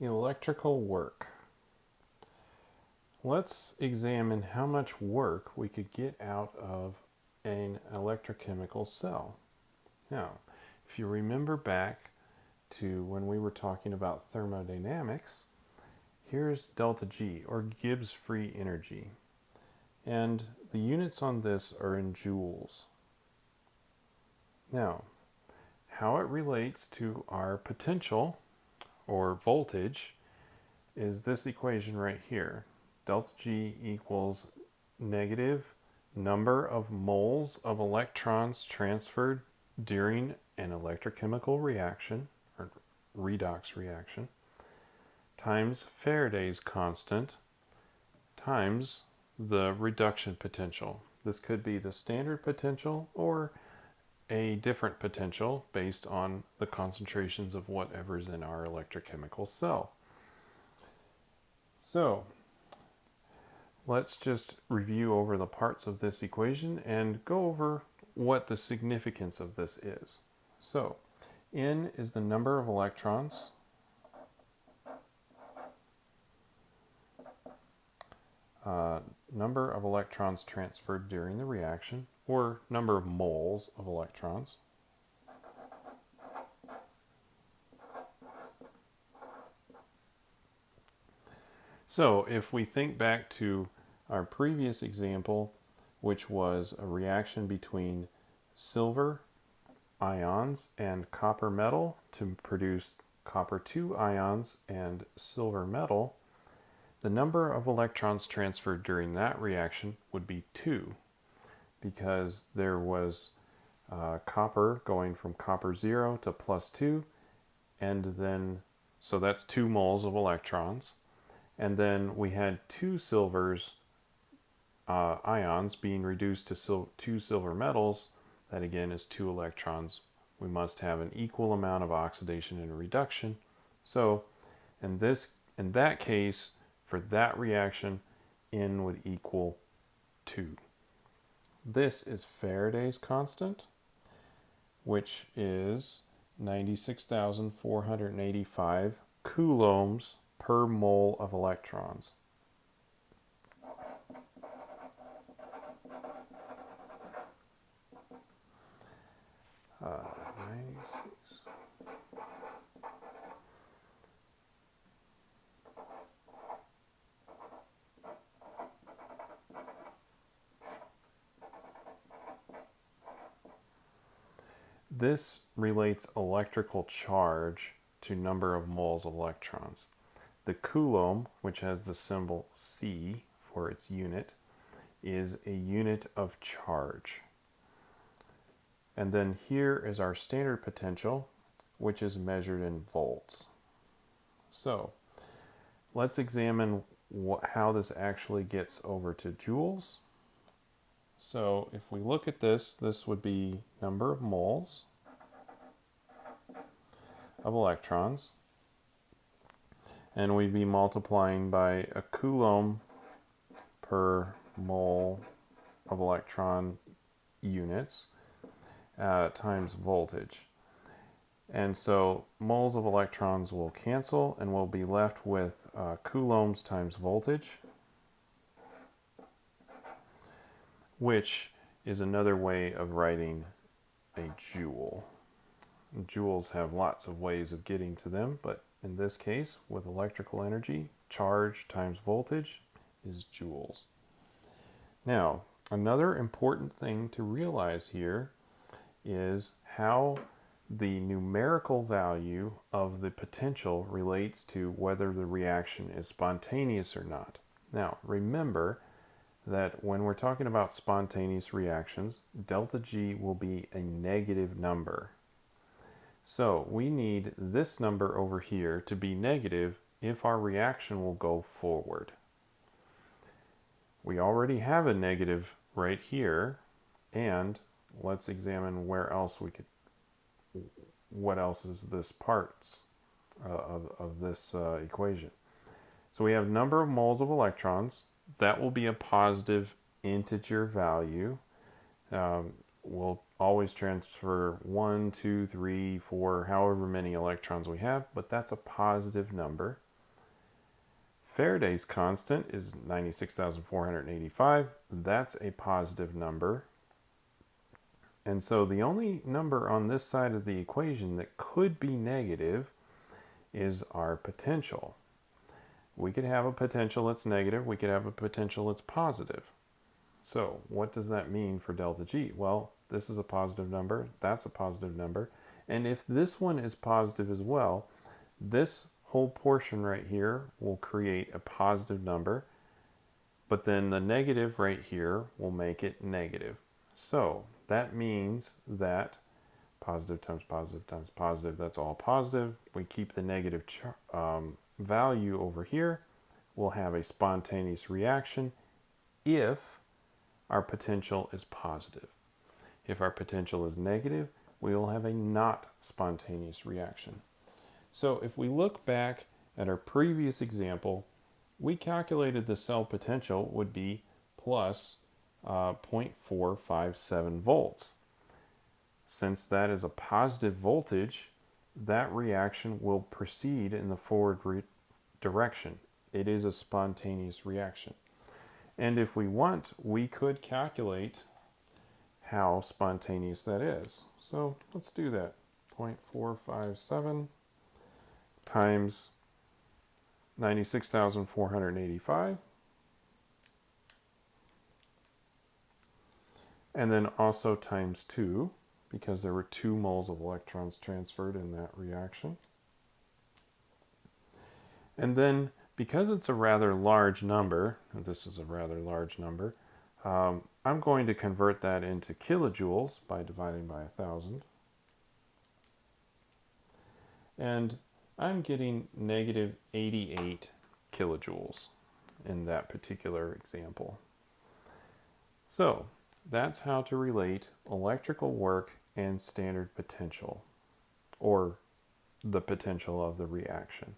Electrical work. Let's examine how much work we could get out of an electrochemical cell. Now, if you remember back to when we were talking about thermodynamics, here's delta G, or Gibbs free energy. And the units on this are in joules. Now, how it relates to our potential, or voltage, is this equation right here. Delta G equals negative number of moles of electrons transferred during an electrochemical reaction, or redox reaction, times Faraday's constant, times the reduction potential. This could be the standard potential or a different potential based on the concentrations of whatever's in our electrochemical cell. So, let's just review over the parts of this equation and go over what the significance of this is. So, N is the number of electrons. Number of electrons transferred during the reaction, or number of moles of electrons. So if we think back to our previous example, which was a reaction between silver ions and copper metal to produce copper 2 ions and silver metal, the number of electrons transferred during that reaction would be 2, because there was copper going from copper 0 to plus 2, and then, so that's 2 moles of electrons. And then we had 2 silvers ions being reduced to 2 silver metals. That again is 2 electrons. We must have an equal amount of oxidation and reduction. So in that case, for that reaction, N would equal 2. This is Faraday's constant, which is 96,485 coulombs per mole of electrons. Uh, 96. This relates electrical charge to number of moles of electrons. The coulomb, which has the symbol C for its unit, is a unit of charge. And then here is our standard potential, which is measured in volts. So let's examine how this actually gets over to joules. So if we look at this, this would be number of moles of electrons, and we'd be multiplying by a coulomb per mole of electron units times voltage. And so moles of electrons will cancel, and we'll be left with coulombs times voltage, which is another way of writing a joule. Joules have lots of ways of getting to them, but in this case, with electrical energy, charge times voltage is joules. Now, another important thing to realize here is how the numerical value of the potential relates to whether the reaction is spontaneous or not. Now, remember that when we're talking about spontaneous reactions, delta G will be a negative number. So we need this number over here to be negative if our reaction will go forward. We already have a negative right here, and let's examine where else we could, what else is this parts of this equation. So we have number of moles of electrons. That will be a positive integer value. We'll always transfer 1, 2, 3, 4, however many electrons we have, but that's a positive number. Faraday's constant is 96,485. That's a positive number. And so the only number on this side of the equation that could be negative is our potential. We could have a potential that's negative. We could have a potential that's positive. So what does that mean for delta G? Well, this is a positive number. That's a positive number. And if this one is positive as well, this whole portion right here will create a positive number. But then the negative right here will make it negative. So that means that positive times positive times positive, that's all positive. We keep the negative value over here. We'll have a spontaneous reaction if our potential is positive. If our potential is negative, we will have a not spontaneous reaction. So if we look back at our previous example, we calculated the cell potential would be plus 0.457 volts. Since that is a positive voltage, that reaction will proceed in the forward direction. It is a spontaneous reaction. And if we want, we could calculate how spontaneous that is. So let's do that. 0.457 times 96,485. And then also times 2, because there were 2 moles of electrons transferred in that reaction. And then, because it's a rather large number, and this is a rather large number, I'm going to convert that into kilojoules by dividing by 1,000. And I'm getting negative 88 kilojoules in that particular example. So that's how to relate electrical work and standard potential, or the potential of the reaction.